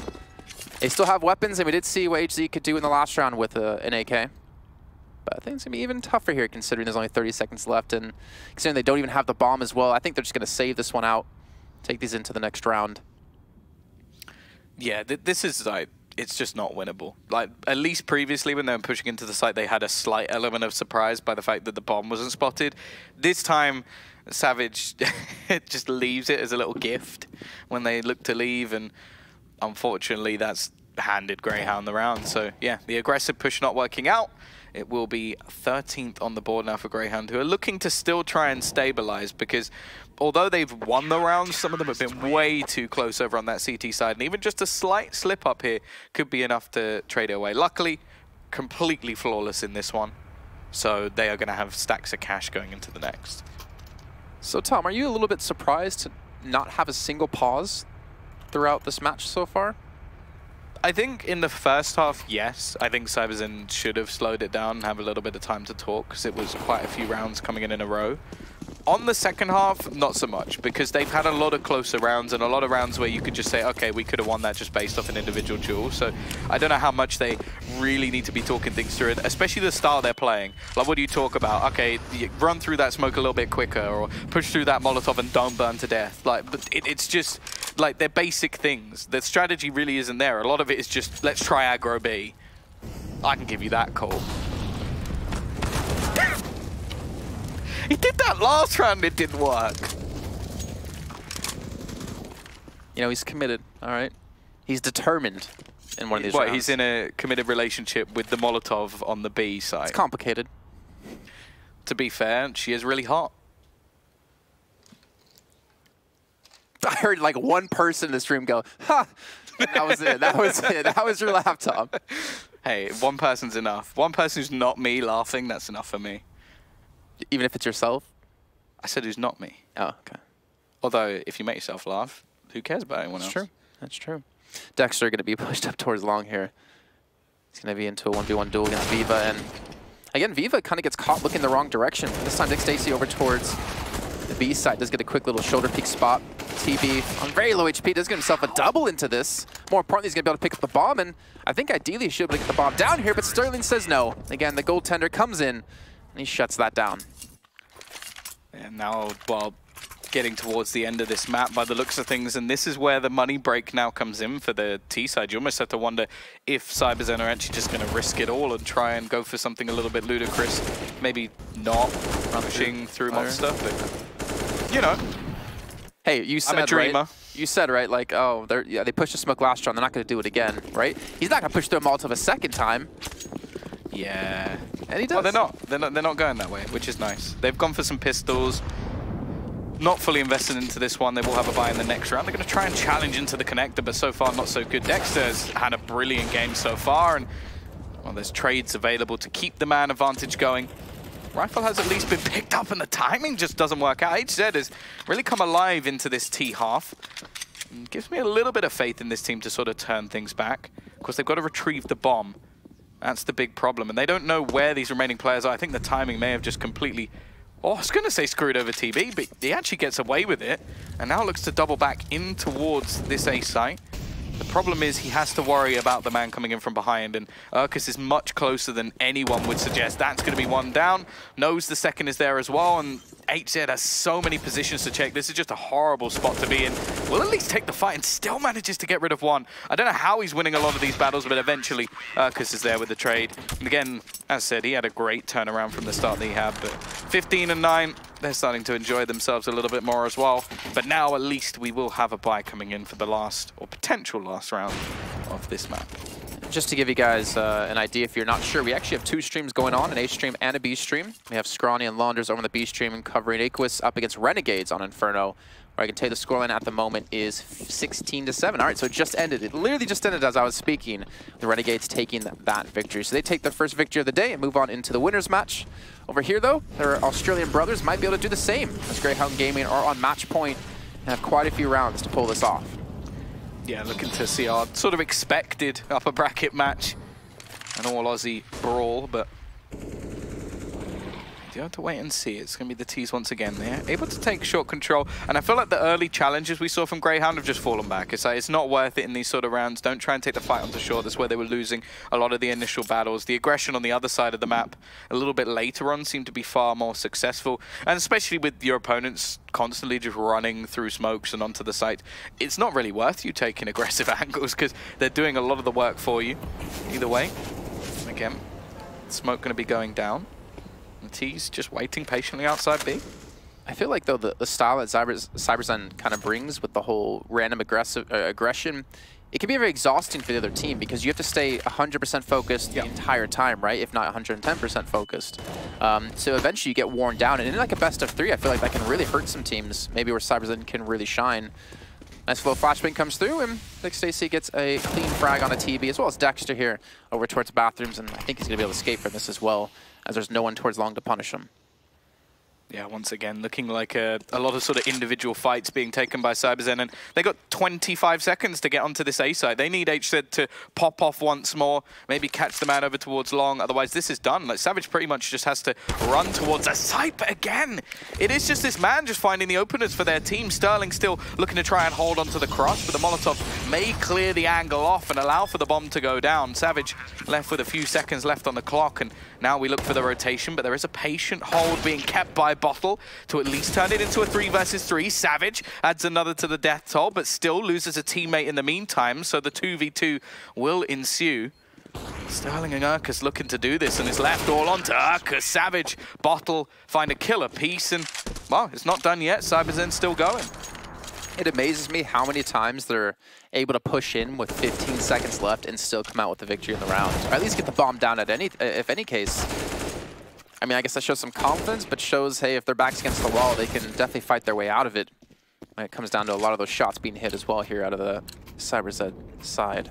They still have weapons, and we did see what HZ could do in the last round with an AK. But I think it's going to be even tougher here, considering there's only 30 seconds left, and considering they don't even have the bomb as well. I think they're just going to save this one out, take these into the next round. Yeah, this is like, it's just not winnable. Like, at least previously when they were pushing into the site, they had a slight element of surprise by the fact that the bomb wasn't spotted. This time, Savage just leaves it as a little gift when they look to leave, and unfortunately that's handed Grayhound the round. So yeah, the aggressive push not working out. It will be 13th on the board now for Grayhound, who are looking to still try and stabilize, because although they've won the round, some of them have been way too close over on that CT side, and even just a slight slip up here could be enough to trade it away. Luckily, completely flawless in this one, so they are going to have stacks of cash going into the next. So Tom, are you a little bit surprised to not have a single pause throughout this match so far? I think in the first half, yes. I think CyberZen should have slowed it down and have a little bit of time to talk, because it was quite a few rounds coming in a row. On the second half, not so much, because they've had a lot of closer rounds and a lot of rounds where you could just say, okay, we could have won that just based off an individual duel. So I don't know how much they really need to be talking things through, especially the style they're playing. Like, what do you talk about? Okay, you run through that smoke a little bit quicker, or push through that Molotov and don't burn to death. Like, but it's just like they're basic things. The strategy really isn't there. A lot of it is just, let's try aggro B. I can give you that call. He did that last round, it didn't work. You know, he's committed, all right? He's determined in one of these rounds. He's in a committed relationship with the Molotov on the B side. It's complicated. To be fair, she is really hot. I heard like one person in the stream go, ha! That was it. That was it. That was your laptop. Hey, one person's enough. One person who's not me laughing, that's enough for me. Even if it's yourself? I said who's not me. Oh, okay. Although, if you make yourself laugh, who cares about anyone else? That's true. That's true. Dexter going to be pushed up towards long here. He's going to be into a 1v1 duel against Viva. And again, Viva kind of gets caught looking the wrong direction. This time, Dick Stacy over towards the B side does get a quick little shoulder peek spot. TB on very low HP does get himself a double into this. More importantly, he's going to be able to pick up the bomb. And I think ideally he should be able to get the bomb down here, but Sterling says no. Again, the goaltender comes in and he shuts that down. And now, well, getting towards the end of this map by the looks of things, and this is where the money break now comes in for the T side. You almost have to wonder if CyberZen are actually just going to risk it all and try and go for something a little bit ludicrous. Maybe not rushing through Monster, but, you know. Hey, you said, I'm a dreamer. Right? You said, right, like, oh, they pushed the smoke last round, they're not going to do it again, right? He's not going to push through a Molotov a second time. Yeah. And he does. Well, they're not going that way, which is nice. They've gone for some pistols. Not fully invested into this one. They will have a buy in the next round. They're going to try and challenge into the connector, but so far not so good. Dexter's had a brilliant game so far, and well, there's trades available to keep the man advantage going. Rifle has at least been picked up, and the timing just doesn't work out. HZ has really come alive into this T half. And gives me a little bit of faith in this team to sort of turn things back. Of course, they've got to retrieve the bomb. That's the big problem, and they don't know where these remaining players are. I think the timing may have just completely... Oh, I was going to say screwed over TB, but he actually gets away with it, and now looks to double back in towards this A site. The problem is he has to worry about the man coming in from behind, and Urkus is much closer than anyone would suggest. That's going to be one down. Knows the second is there as well, and HZ has so many positions to check. This is just a horrible spot to be in. Will at least take the fight and still manages to get rid of one. I don't know how he's winning a lot of these battles, but eventually Urkus is there with the trade. And again, as I said, he had a great turnaround from the start that he had, but 15 and 9, they're starting to enjoy themselves a little bit more as well. But now at least we will have a buy coming in for the last, or potential last round of this map. Just to give you guys an idea, if you're not sure, we actually have 2 streams going on, an A stream and a B stream. We have Scrawny and Launders over on the B stream and covering Aquis up against Renegades on Inferno, where I can tell you the scoreline at the moment is 16-7. All right, so it just ended. It literally just ended as I was speaking. The Renegades taking that victory. So they take their first victory of the day and move on into the winners match. Over here, though, their Australian brothers might be able to do the same, as Grayhound Gaming are on match point and have quite a few rounds to pull this off. Yeah, looking to see our sort of expected upper bracket match. An all-Aussie brawl, but you have to wait and see. It's going to be the T's once again. They're able to take short control, and I feel like the early challenges we saw from Grayhound have just fallen back. It's like, it's not worth it in these sort of rounds. Don't try and take the fight onto short. That's where they were losing a lot of the initial battles. The aggression on the other side of the map a little bit later on seemed to be far more successful, and especially with your opponents constantly just running through smokes and onto the site, it's not really worth you taking aggressive angles because they're doing a lot of the work for you. Either way, again, smoke going to be going down. The T's just waiting patiently outside B. I feel like, though, the style that CyberZen kind of brings with the whole random aggression, it can be very exhausting for the other team because you have to stay 100% focused the entire time, right? If not 110% focused. So eventually you get worn down. And in like a best of 3, I feel like that can really hurt some teams, maybe where CyberZen can really shine. Nice flow flashbang comes through, and Dick Stacy gets a clean frag on a TB, as well as Dexter here over towards bathrooms, and I think he's going to be able to escape from this as well, as there's no one towards long to punish him. Yeah, once again, looking like a lot of sort of individual fights being taken by CyberZen, and they got 25 seconds to get onto this A side. They need HZ to pop off once more, maybe catch the man over towards long, otherwise this is done. Like, Savage pretty much just has to run towards a site, but again, it is just this man just finding the openers for their team. Sterling still looking to try and hold onto the cross, but the Molotov may clear the angle off and allow for the bomb to go down. Savage left with a few seconds left on the clock, and now we look for the rotation, but there is a patient hold being kept by Bottle to at least turn it into a 3 versus 3. Savage adds another to the death toll, but still loses a teammate in the meantime, so the 2v2 will ensue. Sterling and Urkus looking to do this, and it's left all onto Urkus. Savage, Bottle find a killer piece, and, well, it's not done yet. CyberZen's still going. It amazes me how many times they're able to push in with 15 seconds left and still come out with the victory in the round, or at least get the bomb down at if any case. I mean, I guess that shows some confidence, but shows, hey, if their back's against the wall, they can definitely fight their way out of it. when it comes down to a lot of those shots being hit as well here out of the CyberZen side.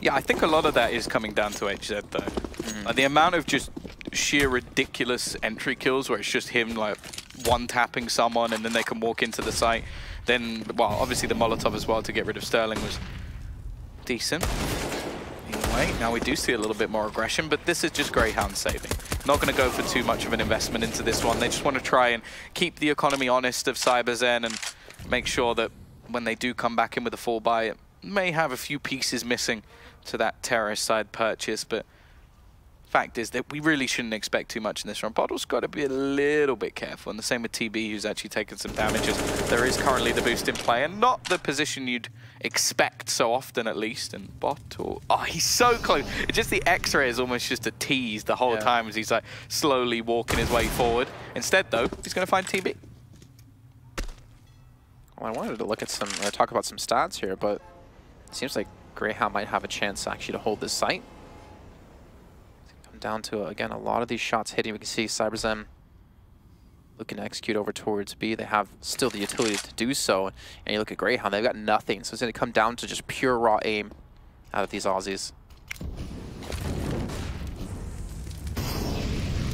Yeah, I think a lot of that is coming down to HZ though. The amount of just sheer ridiculous entry kills where it's just him like one-tapping someone and then they can walk into the site. Then, well, obviously the Molotov as well to get rid of Sterling was decent. Anyway, now we do see a little bit more aggression, but this is just Grayhound saving. Not going to go for too much of an investment into this one. They just want to try and keep the economy honest of CyberZen and make sure that when they do come back in with a full buy, it may have a few pieces missing to that terrorist side purchase, but fact is that we really shouldn't expect too much in this run. Bottle's got to be a little bit careful, and the same with TB, who's actually taken some damages. There is currently the boost in play, and not the position you'd expect so often, at least. And Bottle, oh, he's so close. Just the X-ray is almost just a tease the whole time as he's like slowly walking his way forward. Instead, though, he's going to find TB. Well, I wanted to look at some, talk about some stats here, but it seems like Grayhound might have a chance actually to hold this site. Down to, again, a lot of these shots hitting. We can see CyberZen looking to execute over towards B. They have still the utility to do so. And you look at Grayhound, they've got nothing. So it's going to come down to just pure raw aim out of these Aussies.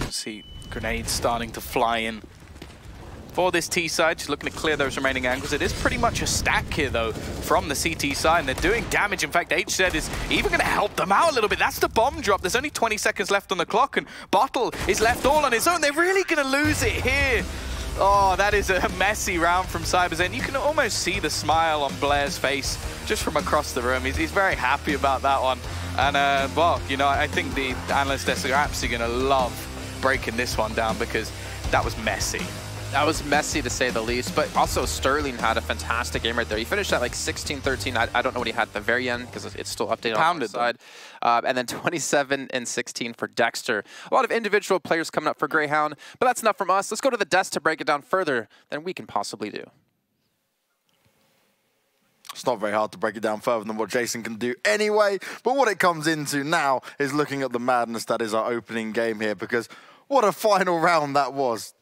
See grenades starting to fly in for this T side, just looking to clear those remaining angles. It is pretty much a stack here, though, from the CT side, and they're doing damage. In fact, HZ is even going to help them out a little bit. That's the bomb drop. There's only 20 seconds left on the clock, and Bottle is left all on his own. They're really going to lose it here. Oh, that is a messy round from CyberZen. You can almost see the smile on Blair's face just from across the room. He's very happy about that one. And, well, you know, I think the analyst desk are absolutely going to love breaking this one down because that was messy. That was messy to say the least, but also Sterling had a fantastic game right there. He finished at like 16-13. I don't know what he had at the very end because it's still updated on the side. And then 27 and 16 for Dexter. A lot of individual players coming up for Grayhound, but that's enough from us. Let's go to the desk to break it down further than we can possibly do. It's not very hard to break it down further than what Jason can do anyway, but what it comes into now is looking at the madness that is our opening game here, because what a final round that was.